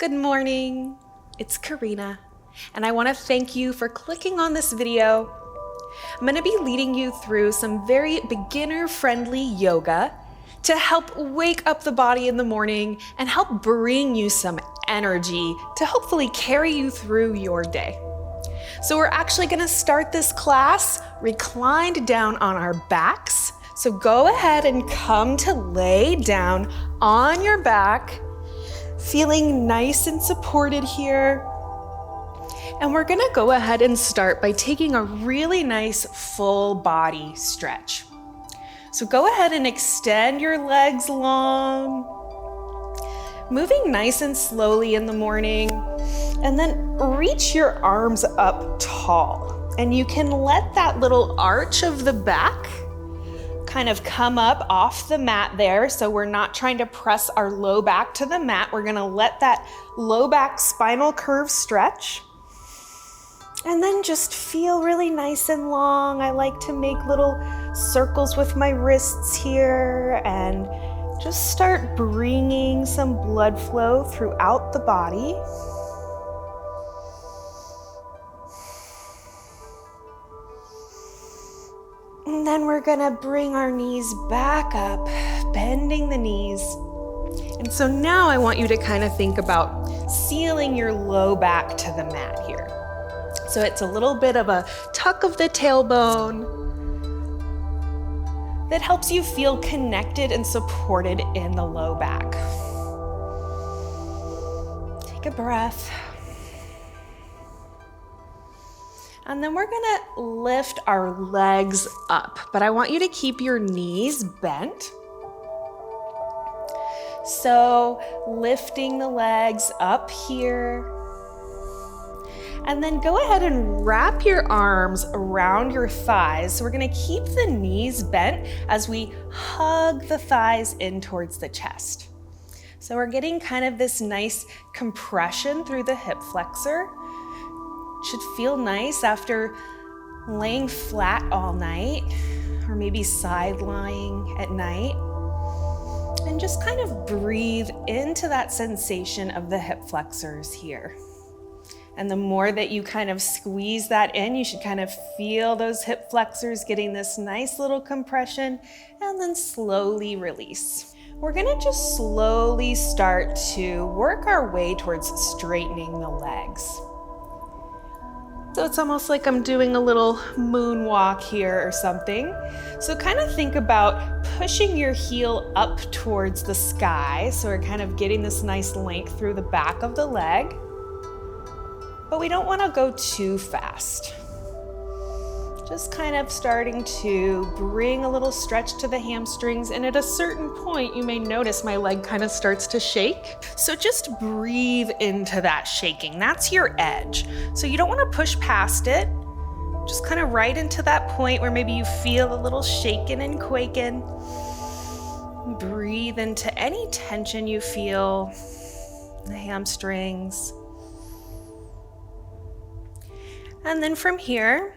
Good morning, it's Corrina, and I want to thank you for clicking on this video. I'm going to be leading you through some very beginner-friendly yoga to help wake up the body in the morning and help bring you some energy to hopefully carry you through your day. So we're actually going to start this class reclined down on our backs. So go ahead and come to lay down on your back, feeling nice and supported here. And we're gonna go ahead and start by taking a really nice full body stretch. So go ahead and extend your legs long, moving nice and slowly in the morning, and then reach your arms up tall. And you can let that little arch of the back kind of come up off the mat there. So we're not trying to press our low back to the mat. We're gonna let that low back spinal curve stretch. And then just feel really nice and long. I like to make little circles with my wrists here and just start bringing some blood flow throughout the body. And then we're gonna bring our knees back up, bending the knees. And so now I want you to kind of think about sealing your low back to the mat here. So it's a little bit of a tuck of the tailbone that helps you feel connected and supported in the low back. Take a breath. And then we're gonna lift our legs up, but I want you to keep your knees bent. So lifting the legs up here. And then go ahead and wrap your arms around your thighs. So we're gonna keep the knees bent as we hug the thighs in towards the chest. So we're getting kind of this nice compression through the hip flexor. Should feel nice after laying flat all night, or maybe side lying at night. And just kind of breathe into that sensation of the hip flexors here. And the more that you kind of squeeze that in, you should kind of feel those hip flexors getting this nice little compression, and then slowly release. We're gonna just slowly start to work our way towards straightening the legs. So it's almost like I'm doing a little moonwalk here or something. So kind of think about pushing your heel up towards the sky. So we're kind of getting this nice length through the back of the leg. But we don't want to go too fast. Just kind of starting to bring a little stretch to the hamstrings, and at a certain point you may notice my leg kind of starts to shake. So just breathe into that shaking. That's your edge. So you don't want to push past it. Just kind of right into that point where maybe you feel a little shaken and quaking. Breathe into any tension you feel in the hamstrings. And then from here,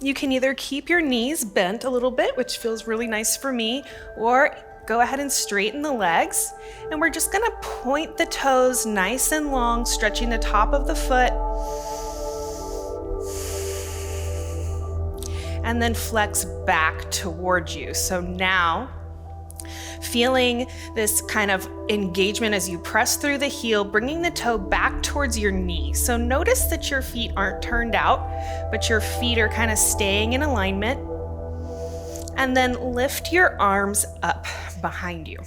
you can either keep your knees bent a little bit, which feels really nice for me, or go ahead and straighten the legs. And we're just gonna point the toes nice and long, stretching the top of the foot. And then flex back towards you. So now, feeling this kind of engagement as you press through the heel, bringing the toe back towards your knee. So notice that your feet aren't turned out, but your feet are kind of staying in alignment. And then lift your arms up behind you.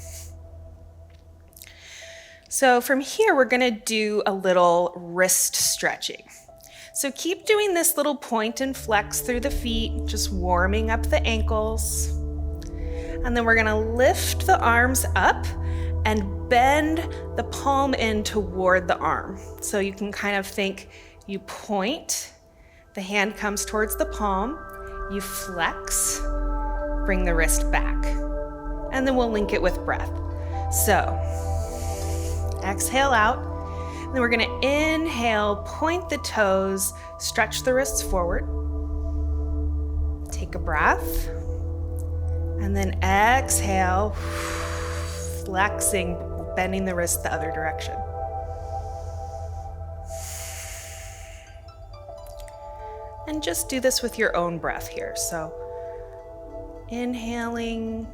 So from here, we're gonna do a little wrist stretching. So keep doing this little point and flex through the feet, just warming up the ankles. And then we're gonna lift the arms up and bend the palm in toward the arm. So you can kind of think you point, the hand comes towards the palm, you flex, bring the wrist back. And then we'll link it with breath. So exhale out. And then we're gonna inhale, point the toes, stretch the wrists forward. Take a breath. And then exhale, flexing, bending the wrist the other direction. And just do this with your own breath here. So inhaling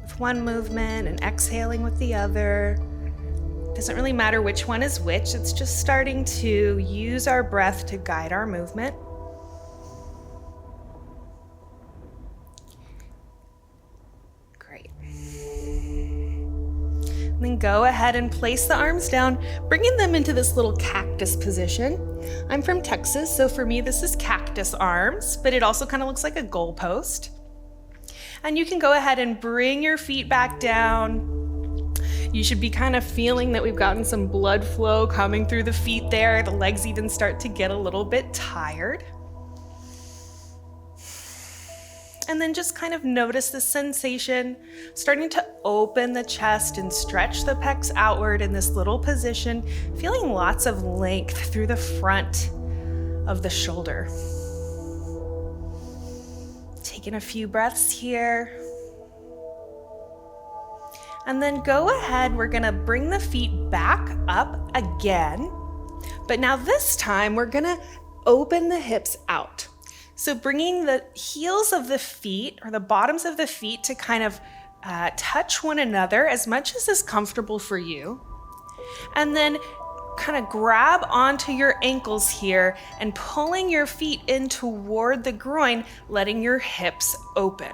with one movement and exhaling with the other. Doesn't really matter which one is which. It's just starting to use our breath to guide our movement. Great. And then go ahead and place the arms down, bringing them into this little cactus position. I'm from Texas, so for me this is cactus arms, but it also kind of looks like a goalpost. And you can go ahead and bring your feet back down. You should be kind of feeling that we've gotten some blood flow coming through the feet there. The legs even start to get a little bit tired. And then just kind of notice the sensation, starting to open the chest and stretch the pecs outward in this little position, feeling lots of length through the front of the shoulder. Taking a few breaths here. And then go ahead, we're gonna bring the feet back up again, but now this time we're gonna open the hips out. So bringing the heels of the feet or the bottoms of the feet to kind of touch one another as much as is comfortable for you. And then kind of grab onto your ankles here and pulling your feet in toward the groin, letting your hips open.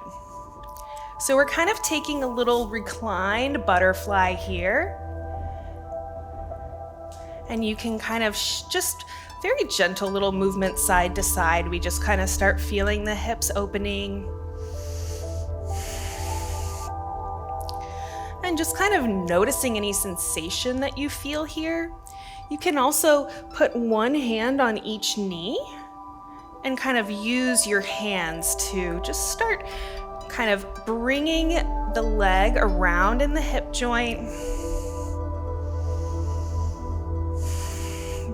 So we're kind of taking a little reclined butterfly here. And you can kind of just very gentle little movement side to side. We just kind of start feeling the hips opening. And just kind of noticing any sensation that you feel here. You can also put one hand on each knee and kind of use your hands to just start kind of bringing the leg around in the hip joint.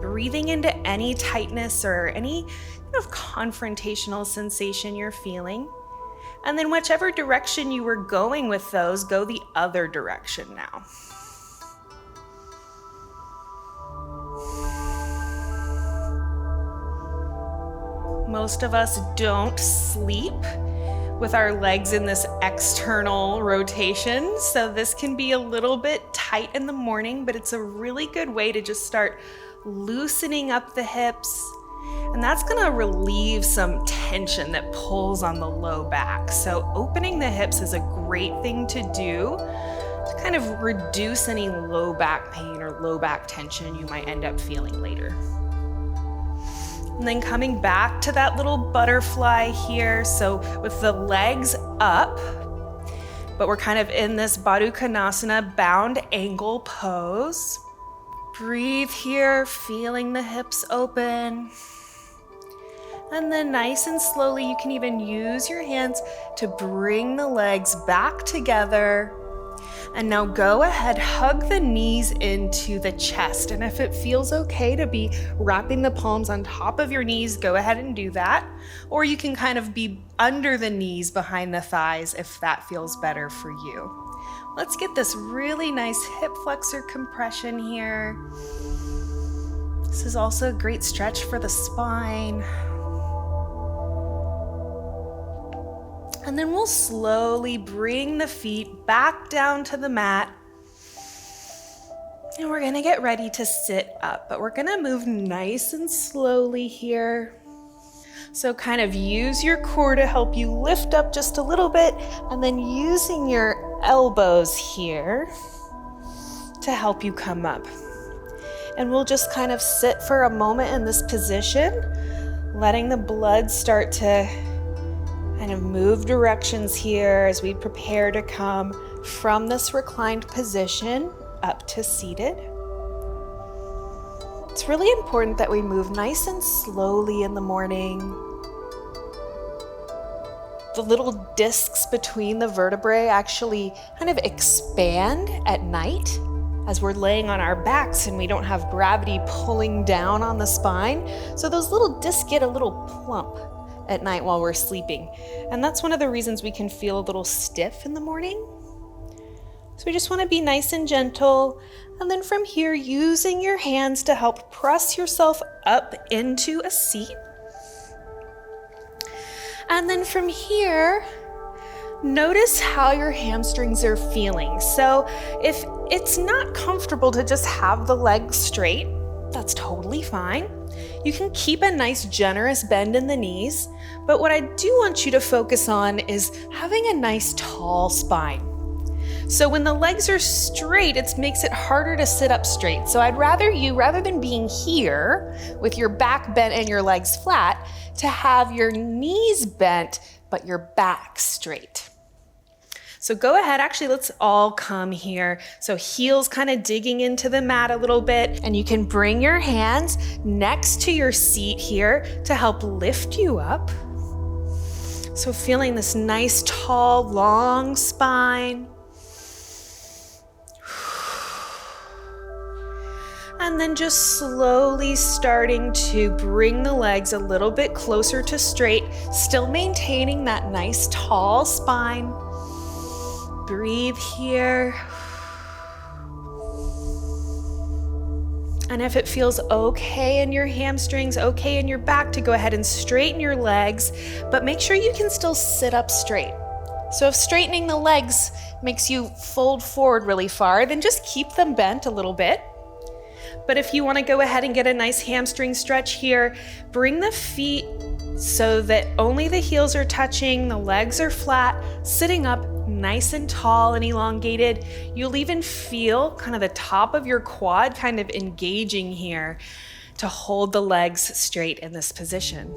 Breathing into any tightness or any kind of confrontational sensation you're feeling. And then whichever direction you were going with those, go the other direction now. Most of us don't sleep with our legs in this external rotation, so this can be a little bit tight in the morning, but it's a really good way to just start loosening up the hips, and that's gonna relieve some tension that pulls on the low back. So opening the hips is a great thing to do to kind of reduce any low back pain or low back tension you might end up feeling later. And then coming back to that little butterfly here. So with the legs up, but we're kind of in this Baddha Konasana bound angle pose. Breathe here, feeling the hips open. And then nice and slowly, you can even use your hands to bring the legs back together. And now go ahead, hug the knees into the chest. And if it feels okay to be wrapping the palms on top of your knees, go ahead and do that. Or you can kind of be under the knees behind the thighs if that feels better for you. Let's get this really nice hip flexor compression here. This is also a great stretch for the spine. And then we'll slowly bring the feet back down to the mat. And we're gonna get ready to sit up, but we're gonna move nice and slowly here. So kind of use your core to help you lift up just a little bit, and then using your elbows here to help you come up. And we'll just kind of sit for a moment in this position, letting the blood start to kind of move directions here as we prepare to come from this reclined position up to seated. It's really important that we move nice and slowly in the morning. The little discs between the vertebrae actually kind of expand at night as we're laying on our backs and we don't have gravity pulling down on the spine. So those little discs get a little plump at night while we're sleeping. And that's one of the reasons we can feel a little stiff in the morning. So we just want to be nice and gentle. And then from here, using your hands to help press yourself up into a seat. And then from here, notice how your hamstrings are feeling. So if it's not comfortable to just have the legs straight, that's totally fine. You can keep a nice generous bend in the knees, but what I do want you to focus on is having a nice tall spine. So when the legs are straight, it makes it harder to sit up straight. So I'd rather you, rather than being here with your back bent and your legs flat, to have your knees bent, but your back straight. So go ahead, actually let's all come here. So heels kind of digging into the mat a little bit, and you can bring your hands next to your seat here to help lift you up. So feeling this nice, tall, long spine. And then just slowly starting to bring the legs a little bit closer to straight, still maintaining that nice tall spine. Breathe here. And if it feels okay in your hamstrings, okay in your back, to go ahead and straighten your legs, but make sure you can still sit up straight. So if straightening the legs makes you fold forward really far, then just keep them bent a little bit. But if you want to go ahead and get a nice hamstring stretch here, bring the feet so that only the heels are touching, the legs are flat, sitting up nice and tall and elongated. You'll even feel kind of the top of your quad kind of engaging here to hold the legs straight in this position.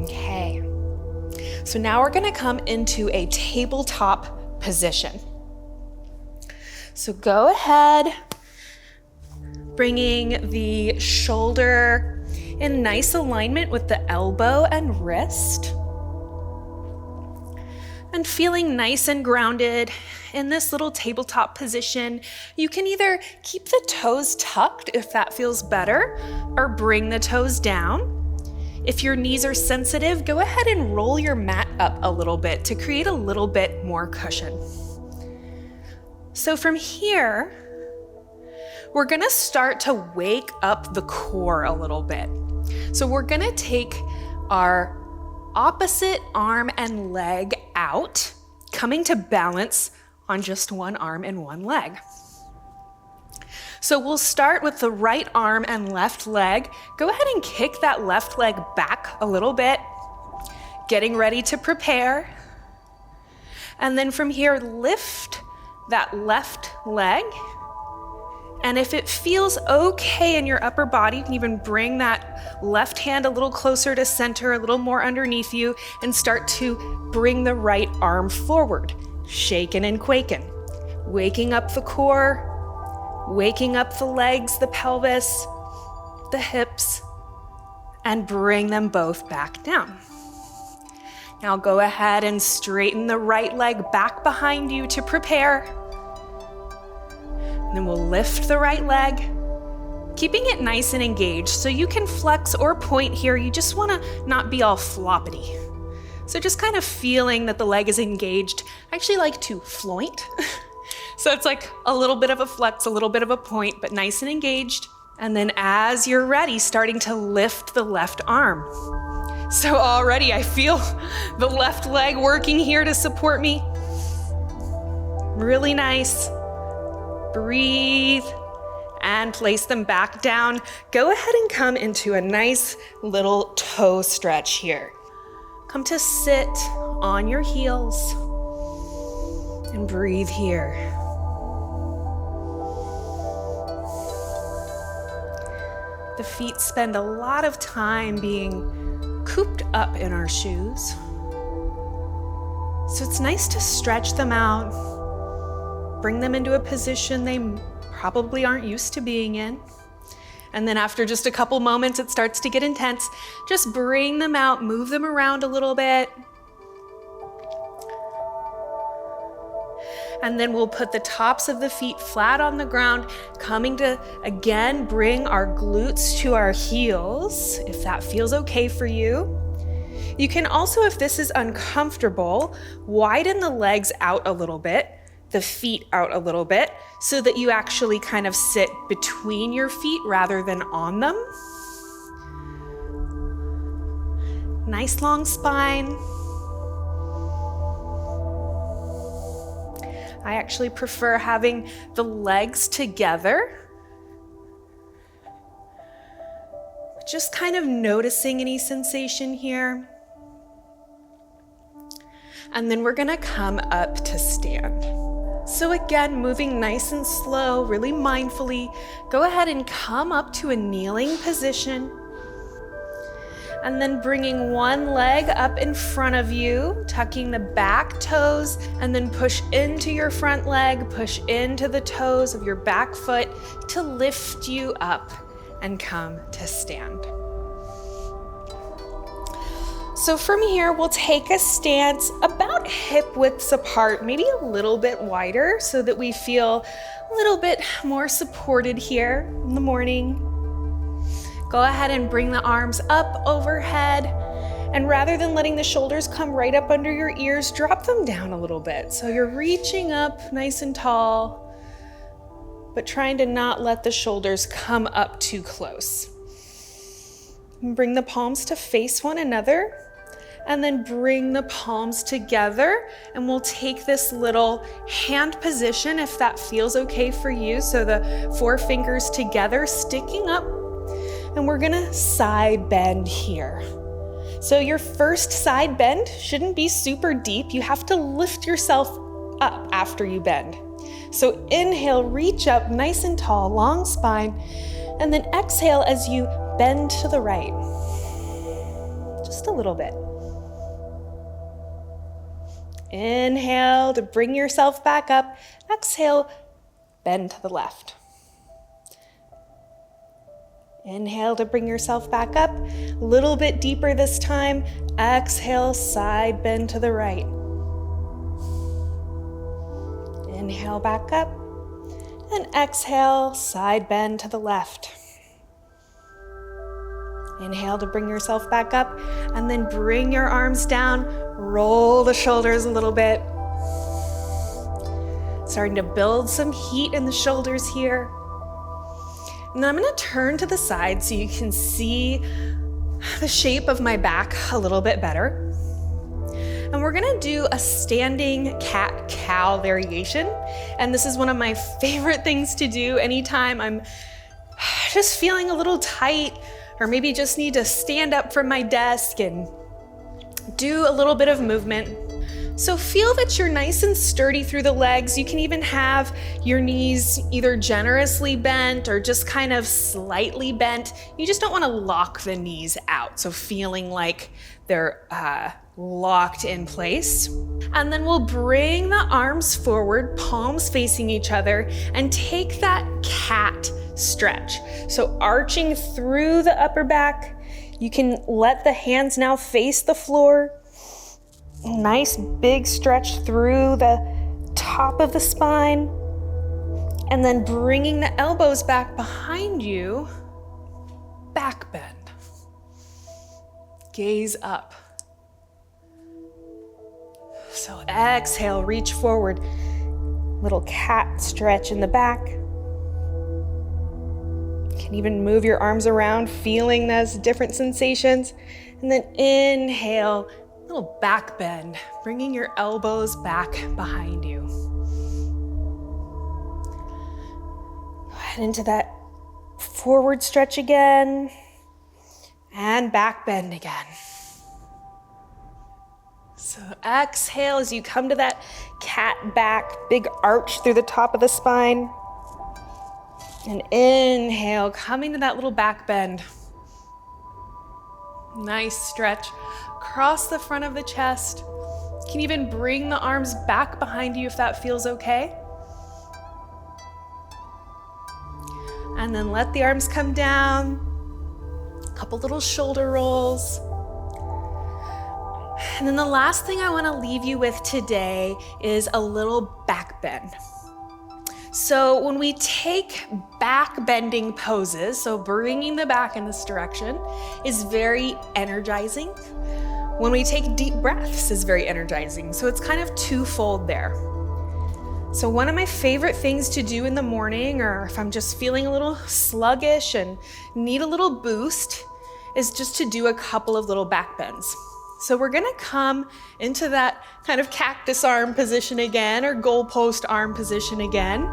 Okay, so now we're going to come into a tabletop position. So go ahead, bringing the shoulder in nice alignment with the elbow and wrist, and feeling nice and grounded in this little tabletop position. You can either keep the toes tucked if that feels better, or bring the toes down. If your knees are sensitive, go ahead and roll your mat up a little bit to create a little bit more cushion. So from here, we're gonna start to wake up the core a little bit. So we're gonna take our opposite arm and leg out, coming to balance on just one arm and one leg. So we'll start with the right arm and left leg. Go ahead and kick that left leg back a little bit, getting ready to prepare. And then from here, lift that left leg. And if it feels okay in your upper body, you can even bring that left hand a little closer to center, a little more underneath you, and start to bring the right arm forward, shaking and quaking, waking up the core, waking up the legs, the pelvis, the hips, and bring them both back down. Now go ahead and straighten the right leg back behind you to prepare. And then we'll lift the right leg, keeping it nice and engaged. So you can flex or point here. You just want to not be all floppity. So just kind of feeling that the leg is engaged. I actually like to floint. So it's like a little bit of a flex, a little bit of a point, but nice and engaged. And then as you're ready, starting to lift the left arm. So already I feel the left leg working here to support me. Really nice. Breathe and place them back down. Go ahead and come into a nice little toe stretch here. Come to sit on your heels and breathe here. The feet spend a lot of time being cooped up in our shoes. So it's nice to stretch them out. Bring them into a position they probably aren't used to being in. And then after just a couple moments, it starts to get intense. Just bring them out, move them around a little bit. And then we'll put the tops of the feet flat on the ground, coming to, again, bring our glutes to our heels, if that feels okay for you. You can also, if this is uncomfortable, widen the legs out a little bit, the feet out a little bit, so that you actually kind of sit between your feet rather than on them. Nice long spine. I actually prefer having the legs together. Just kind of noticing any sensation here. And then we're gonna come up to stand. So again, moving nice and slow, really mindfully, go ahead and come up to a kneeling position. And then bringing one leg up in front of you, tucking the back toes, and then push into your front leg, push into the toes of your back foot to lift you up and come to stand. So from here, we'll take a stance about hip widths apart, maybe a little bit wider so that we feel a little bit more supported here in the morning. Go ahead and bring the arms up overhead, and rather than letting the shoulders come right up under your ears, drop them down a little bit. So you're reaching up nice and tall, but trying to not let the shoulders come up too close. Bring the palms to face one another, and then bring the palms together, and we'll take this little hand position if that feels okay for you. So the 4 fingers together, sticking up, and we're gonna side bend here. So your first side bend shouldn't be super deep. You have to lift yourself up after you bend. So inhale, reach up nice and tall, long spine, and then exhale as you bend to the right. Just a little bit. Inhale to bring yourself back up. Exhale, bend to the left. Inhale to bring yourself back up. A little bit deeper this time. Exhale, side bend to the right. Inhale back up. And exhale, side bend to the left. Inhale to bring yourself back up, and then bring your arms down, roll the shoulders a little bit. Starting to build some heat in the shoulders here. And then I'm gonna turn to the side so you can see the shape of my back a little bit better. And we're gonna do a standing cat-cow variation. And this is one of my favorite things to do anytime I'm just feeling a little tight, or maybe just need to stand up from my desk and do a little bit of movement. So feel that you're nice and sturdy through the legs. You can even have your knees either generously bent or just kind of slightly bent. You just don't want to lock the knees out, so feeling like they're locked in place. And then we'll bring the arms forward, palms facing each other, and take that cat stretch. So arching through the upper back. You can let the hands now face the floor. Nice big stretch through the top of the spine. And then bringing the elbows back behind you, back bend. Gaze up. So exhale, reach forward. Little cat stretch in the back. You can even move your arms around, feeling those different sensations. And then inhale, little back bend, bringing your elbows back behind you. Go ahead into that forward stretch again, and back bend again. So exhale as you come to that cat back, big arch through the top of the spine. And inhale, coming to that little back bend. Nice stretch across the front of the chest. You can even bring the arms back behind you if that feels okay. And then let the arms come down. A couple little shoulder rolls. And then the last thing I want to leave you with today is a little back bend. So when we take back bending poses, so bringing the back in this direction is very energizing. When we take deep breaths is very energizing. So it's kind of twofold there. So one of my favorite things to do in the morning, or if I'm just feeling a little sluggish and need a little boost, is just to do a couple of little back bends. So we're gonna come into that kind of cactus arm position again, or goalpost arm position again.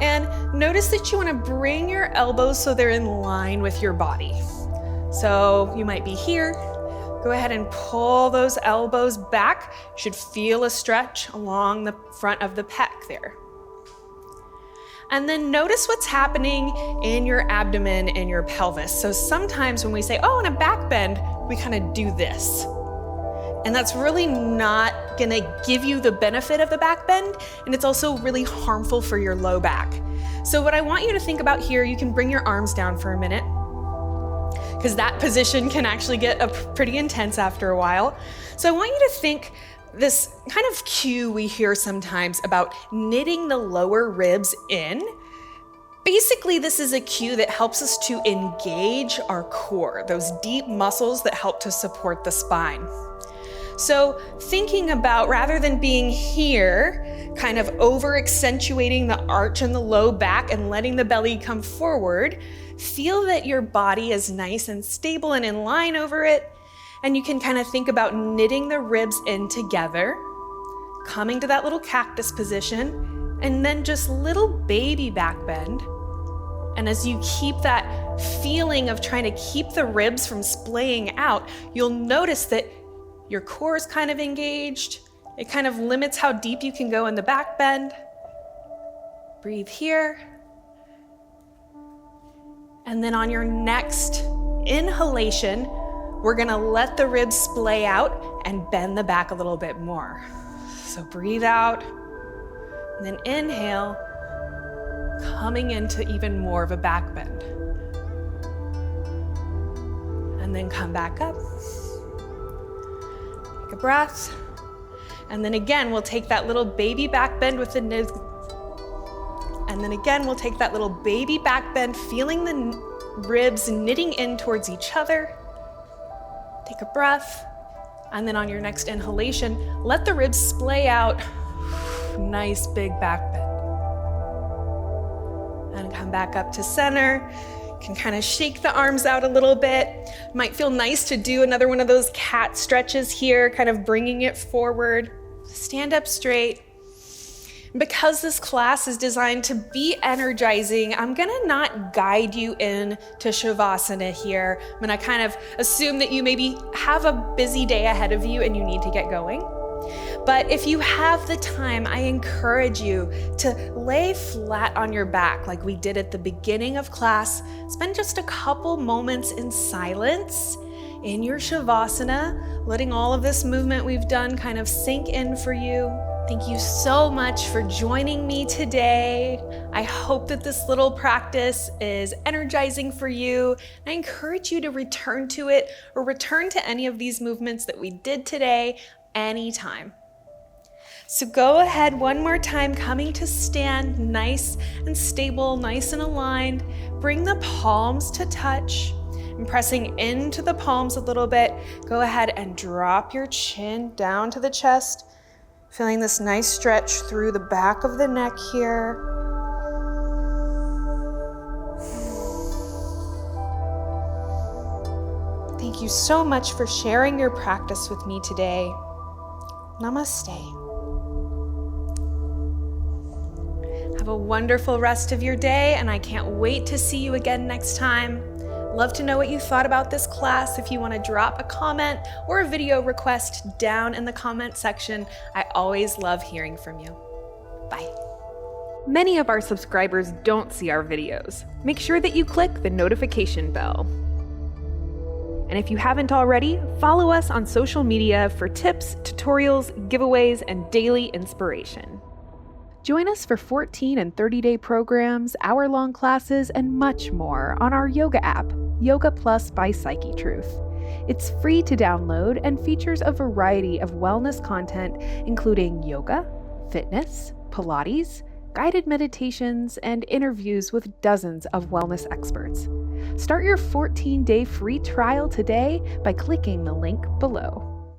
And notice that you wanna bring your elbows so they're in line with your body. So you might be here. Go ahead and pull those elbows back. You should feel a stretch along the front of the pec there. And then notice what's happening in your abdomen and your pelvis. So sometimes when we say, oh, in a back bend, we kind of do this. And that's really not gonna give you the benefit of the back bend, and it's also really harmful for your low back. So what I want you to think about here, you can bring your arms down for a minute, because that position can actually get pretty intense after a while. So I want you to think this kind of cue we hear sometimes about knitting the lower ribs in. Basically, this is a cue that helps us to engage our core, those deep muscles that help to support the spine. So thinking about, rather than being here, kind of over accentuating the arch in the low back and letting the belly come forward, feel that your body is nice and stable and in line over it. And you can kind of think about knitting the ribs in together, coming to that little cactus position, and then just little baby back bend. And as you keep that feeling of trying to keep the ribs from splaying out, you'll notice that your core is kind of engaged. It kind of limits how deep you can go in the back bend. Breathe here. And then on your next inhalation, we're gonna let the ribs splay out and bend the back a little bit more. So breathe out, and then inhale, coming into even more of a back bend. And then come back up. Take a breath. And then again, we'll take that little baby back bend with the knit. And then again, we'll take that little baby back bend, feeling the ribs knitting in towards each other. Take a breath. And then on your next inhalation, let the ribs splay out. Nice big back bend. And come back up to center. Can kind of shake the arms out a little bit. Might feel nice to do another one of those cat stretches here, kind of bringing it forward. Stand up straight. Because this class is designed to be energizing, I'm gonna not guide you in to Shavasana here. I'm gonna kind of assume that you maybe have a busy day ahead of you and you need to get going. But if you have the time, I encourage you to lay flat on your back like we did at the beginning of class. Spend just a couple moments in silence in your Shavasana, letting all of this movement we've done kind of sink in for you. Thank you so much for joining me today. I hope that this little practice is energizing for you. I encourage you to return to it or return to any of these movements that we did today anytime. So go ahead one more time, coming to stand nice and stable, nice and aligned. Bring the palms to touch and pressing into the palms a little bit. Go ahead and drop your chin down to the chest. Feeling this nice stretch through the back of the neck here. Thank you so much for sharing your practice with me today. Namaste. Have a wonderful rest of your day, and I can't wait to see you again next time. Love to know what you thought about this class. If you want to drop a comment or a video request down in the comment section, I always love hearing from you. Bye. Many of our subscribers don't see our videos. Make sure that you click the notification bell. And if you haven't already, follow us on social media for tips, tutorials, giveaways, and daily inspiration. Join us for 14 and 30-day programs, hour-long classes, and much more on our yoga app, Yoga Plus by Psychetruth. It's free to download and features a variety of wellness content, including yoga, fitness, Pilates, guided meditations, and interviews with dozens of wellness experts. Start your 14-day free trial today by clicking the link below.